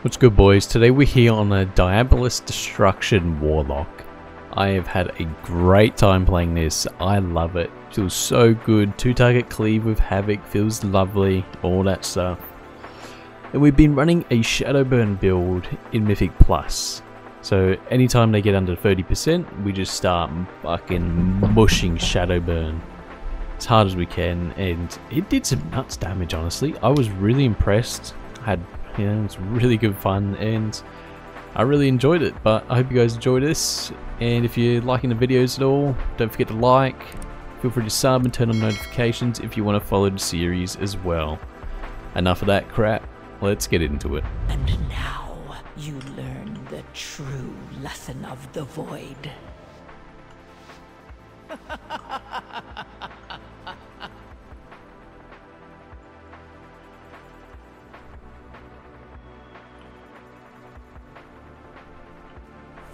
What's good, boys? Today we're here on a DIABOLIST Destruction Warlock. I have had a great time playing this. I love it. Feels so good. 2-target cleave with Havoc feels lovely. All that stuff. And we've been running a Shadowburn build in Mythic Plus. So anytime they get under 30%, we just start fucking mushing Shadowburn as hard as we can. And it did some nuts damage, honestly. I was really impressed. It's really good fun and I really enjoyed it, but I hope you guys enjoyed this. And if you're liking the videos at all, don't forget to like, feel free to sub and turn on notifications if you want to follow the series as well. Enough of that crap, let's get into it. And now you learn the true lesson of the void.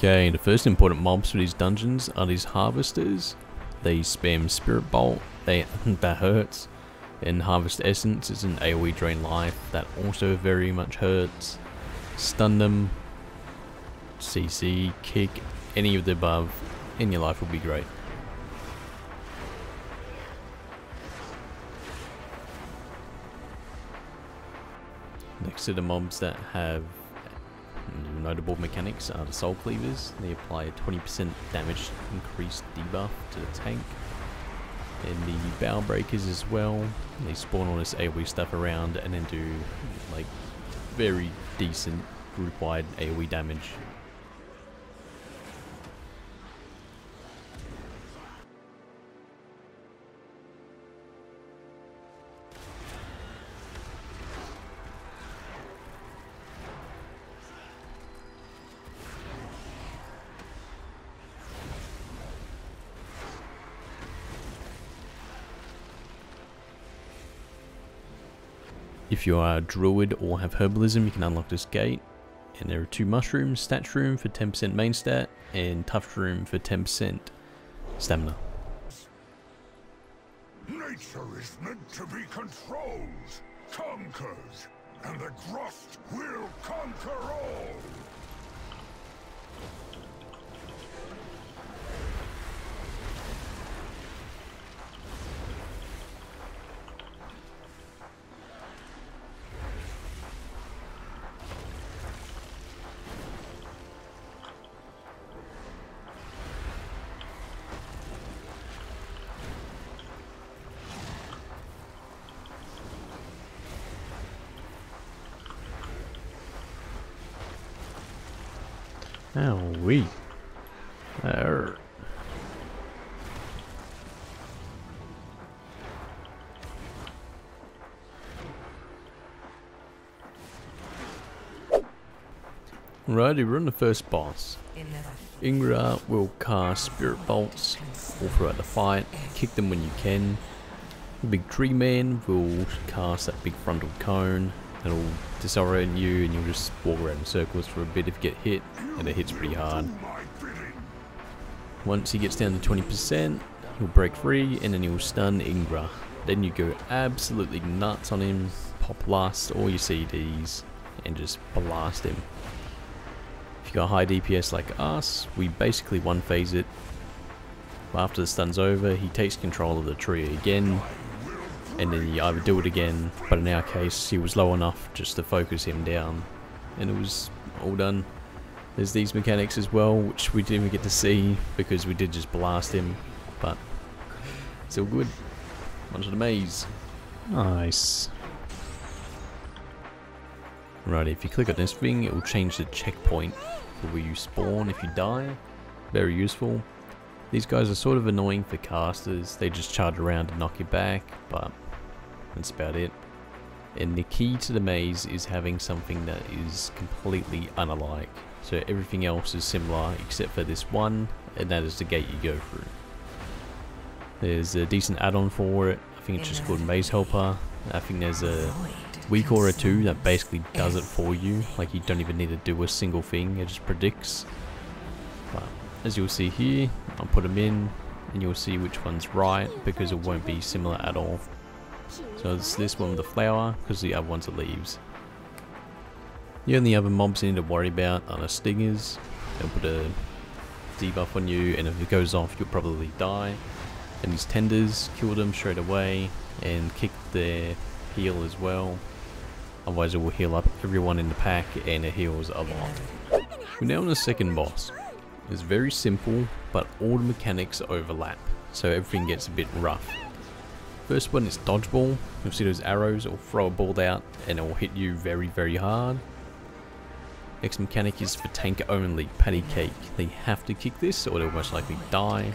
Okay, the first important mobs for these dungeons are these harvesters. They spam Spirit Bolt, that hurts. And Harvest Essence is an AoE drain life, that also very much hurts. Stun them, CC, kick, any of the above in your life will be great. Next to the mobs that have notable mechanics are the Soul Cleavers. They apply a 20% damage increased debuff to the tank. And the Bow Breakers as well. They spawn all this AoE stuff around and then do like very decent group-wide AoE damage. If you are a druid or have herbalism, you can unlock this gate. And there are 2 mushrooms, Stat Shroom for 10% main stat, and Tough Shroom for 10% stamina. Nature is meant to be controlled, conquers, and the Grust will conquer all! Owie. Arr. Righty, we're on the first boss. Ingra will cast Spirit Bolts all throughout the fight, kick them when you can. The big tree man will cast that big frontal cone. It'll disorient you and you'll just walk around in circles for a bit if you get hit, and it hits pretty hard. Once he gets down to 20%, he'll break free and then he'll stun Ingra. Then you go absolutely nuts on him, pop blast all your CDs and just blast him. If you got high DPS like us, we basically one phase it. After the stun's over, he takes control of the tree again. And then you either do it again, but in our case he was low enough just to focus him down and it was all done. There's these mechanics as well, which we didn't even get to see because we did just blast him, but it's all good. Onto the maze. Nice. Right, if you click on this thing, it will change the checkpoint for where you spawn if you die. Very useful. These guys are sort of annoying for casters, they just charge around and knock you back, but that's about it. And the key to the maze is having something that is completely unalike. So everything else is similar except for this one, and that is the gate you go through. There's a decent add-on for it, I think it's just called Maze Helper. I think there's a weak aura too that basically does it for you, like you don't even need to do a single thing, it just predicts. But as you'll see here, I'll put them in and you'll see which one's right because it won't be similar at all. So it's this one with the flower because the other one's the leaves. The only other mobs you need to worry about are the stingers. They'll put a debuff on you, and if it goes off you'll probably die. And these tenders, kill them straight away and kick their heal as well. Otherwise it will heal up everyone in the pack and it heals a lot. We're now on the second boss. It's very simple, but all the mechanics overlap, so everything gets a bit rough. First one is dodgeball. You'll see those arrows, it'll throw a ball out and it will hit you very, very hard. Next mechanic is for tank only, patty cake. They have to kick this or they'll most likely die.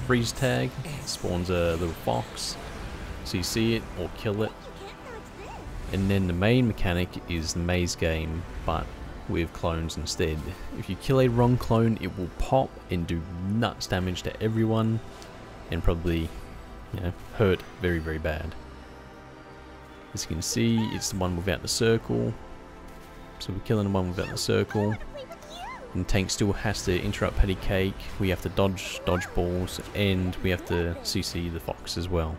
Freeze tag, spawns a little fox, so you see it or kill it. And then the main mechanic is the maze game, but with clones instead. If you kill a wrong clone, it will pop and do nuts damage to everyone, and probably, you know, hurt very, very bad. As you can see, it's the one without the circle. So we're killing the one without the circle. And tank still has to interrupt patty cake. We have to dodge balls, and we have to CC the fox as well.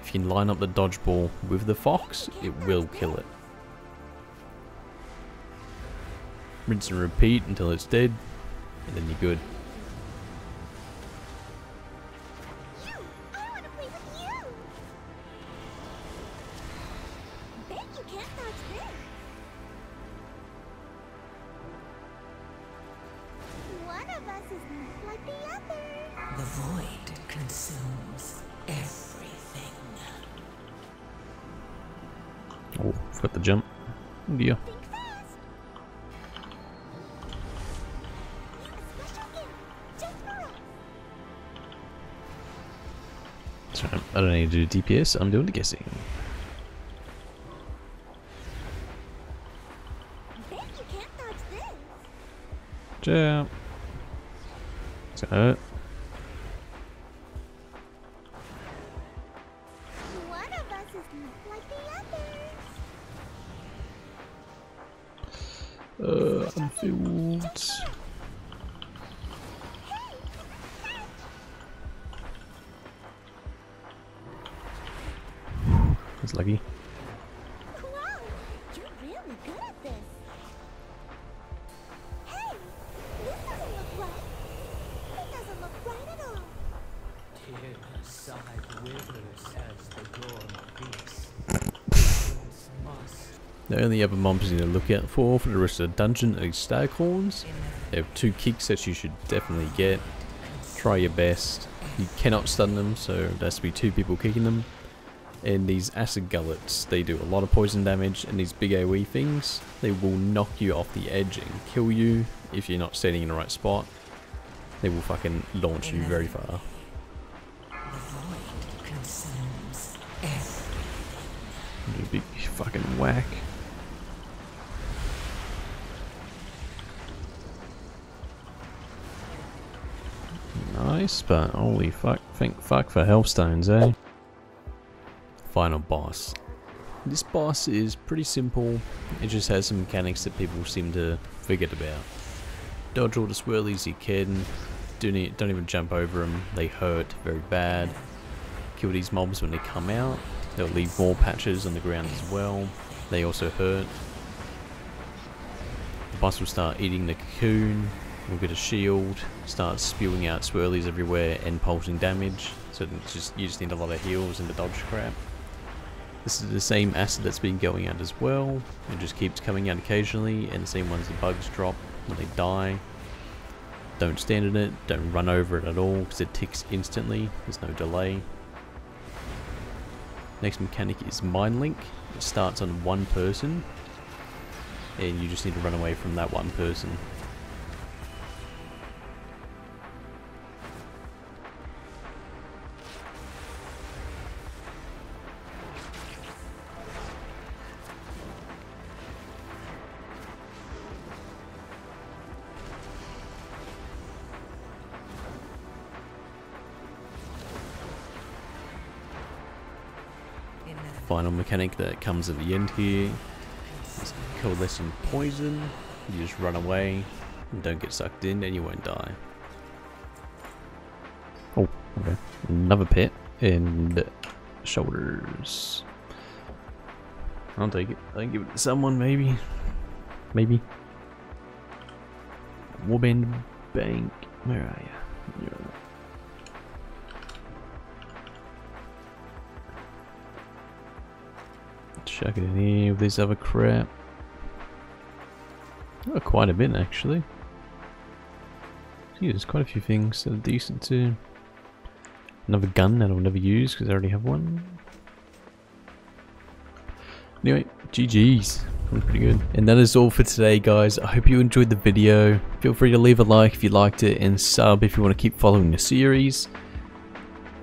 If you can line up the dodgeball with the fox, it will kill it. Rinse and repeat until it's dead, and then you're good. The void consumes everything. Oh, forgot the jump. Oh dear. So I don't need to do DPS, I'm doing the guessing. Jump. So One of us is like the others. Unfilled. That's lucky. Wow, you're really good at this. Hey, this doesn't look right. It doesn't look right at all. Tirna sighed withers as the dawn beats. The only other mobs you need to look out for the rest of the dungeon are these staghorns. They have 2 kicks that you should definitely get. Try your best. You cannot stun them, so there has to be 2 people kicking them. And these acid gullets, they do a lot of poison damage, and these big AoE things, they will knock you off the edge and kill you if you're not standing in the right spot. They will fucking launch you very far. The void consumes everything. A big fucking whack. Nice, but holy fuck, thank fuck for health stones, eh? Final boss. This boss is pretty simple, it just has some mechanics that people seem to forget about. Dodge all the swirlies you can, don't even jump over them, they hurt very bad. Kill these mobs when they come out, they'll leave more patches on the ground as well, they also hurt. The boss will start eating the cocoon, will get a shield, start spewing out swirlies everywhere and pulsing damage, so it's you just need a lot of heals and the dodge crap. This is the same acid that's been going out as well, it just keeps coming out occasionally, and the same ones the bugs drop when they die. Don't stand in it, don't run over it at all because it ticks instantly, there's no delay. Next mechanic is Mind Link. It starts on one person and you just need to run away from that one person. Final mechanic that comes at the end here is Coalescing Poison. You just run away and don't get sucked in and you won't die. Oh, okay. Another pit and shoulders. I'll take it. I can give it to someone maybe. maybe. Warband Bank. Where are you? Chuck it in here with this other crap. Oh, quite a bit actually. See, there's quite a few things that are decent too. Another gun that I'll never use because I already have one. Anyway, GG's. That was pretty good. And that is all for today, guys. I hope you enjoyed the video. Feel free to leave a like if you liked it and sub if you want to keep following the series.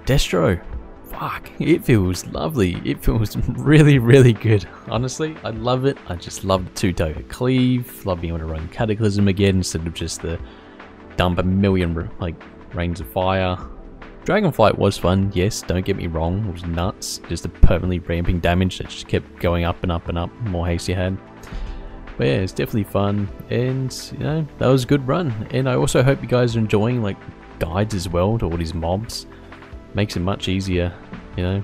Destro. Fuck, it feels lovely. It feels really, really good. Honestly, I love it. I just love the two-target cleave. Love being able to run Cataclysm again instead of just the dump a million like rains of fire. Dragonflight was fun, yes, don't get me wrong. It was nuts. Just the permanently ramping damage that just kept going up and up and up. The more haste you had. But yeah, it's definitely fun. And, you know, that was a good run. And I also hope you guys are enjoying like guides as well to all these mobs. Makes it much easier, you know,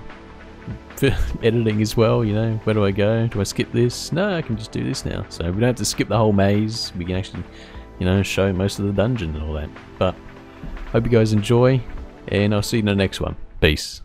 for editing as well, you know. Where do I go? Do I skip this? No, I can just do this now. So we don't have to skip the whole maze. We can actually, you know, show most of the dungeon and all that. But hope you guys enjoy, and I'll see you in the next one. Peace.